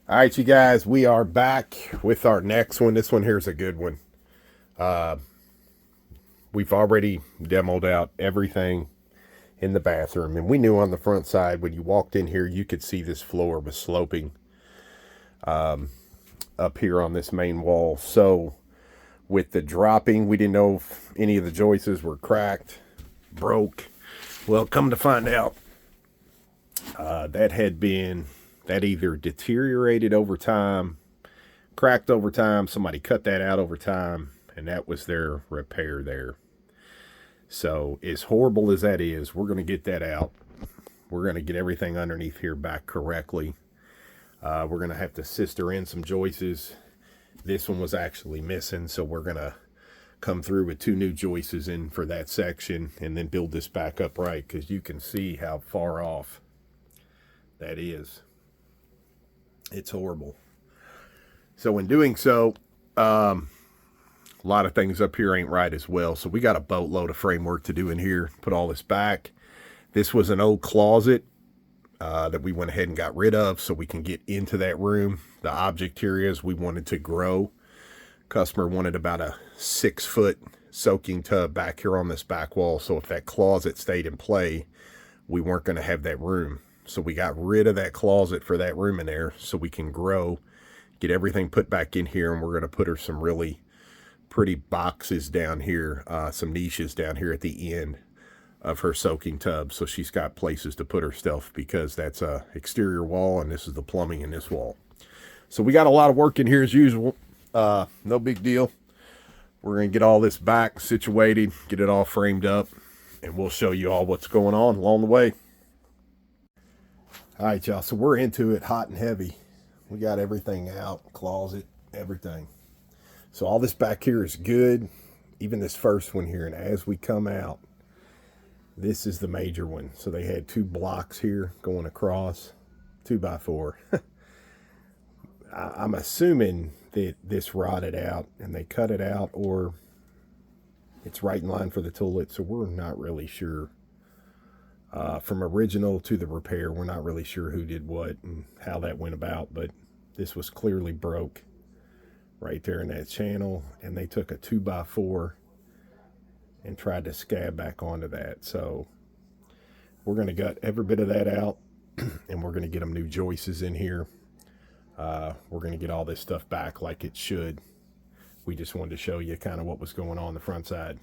All right, you guys, we are back with our next one. This one here is a good one. We've already demoed out everything in the bathroom, and we knew on the front side when you walked in here, you could see this floor was sloping up here on this main wall. So with the dropping, we didn't know if any of the joists were cracked, broke. Well, come to find out, that either deteriorated over time, cracked over time, somebody cut that out over time, and that was their repair there. So as horrible as that is, we're going to get that out. We're going to get everything underneath here back correctly. We're going to have to sister in some joists. This one was actually missing, so we're going to come through with 2 new joists in for that section and then build this back up right, because you can see how far off that is. It's horrible. So in doing so, a lot of things up here ain't right as well. So we got a boatload of framework to do in here. Put all this back. This was an old closet that we went ahead and got rid of so we can get into that room. The object here is we wanted to grow. Customer wanted about a 6-foot soaking tub back here on this back wall. So if that closet stayed in play, we weren't going to have that room. So we got rid of that closet for that room in there so we can grow, get everything put back in here, and we're going to put her some really pretty boxes down here, some niches down here at the end of her soaking tub, so she's got places to put her stuff, because that's a exterior wall and this is the plumbing in this wall. So we got a lot of work in here as usual. No big deal. We're going to get all this back situated, get it all framed up, and we'll show you all what's going on along the way. All right, y'all, so we're into it hot and heavy. We got everything out, closet, everything. So all this back here is good, even this first one here. And as we come out, this is the major one. So they had 2 blocks here going across, 2x4. I'm assuming that this rotted out and they cut it out, or it's right in line for the toilet. So we're not really sure. From original to the repair, we're not really sure who did what and how that went about, but this was clearly broke right there in that channel, and they took a 2x4 and tried to scab back onto that. So we're going to gut every bit of that out and we're going to get them new joists in here. We're going to get all this stuff back like it should. We just wanted to show you kind of what was going on the front side.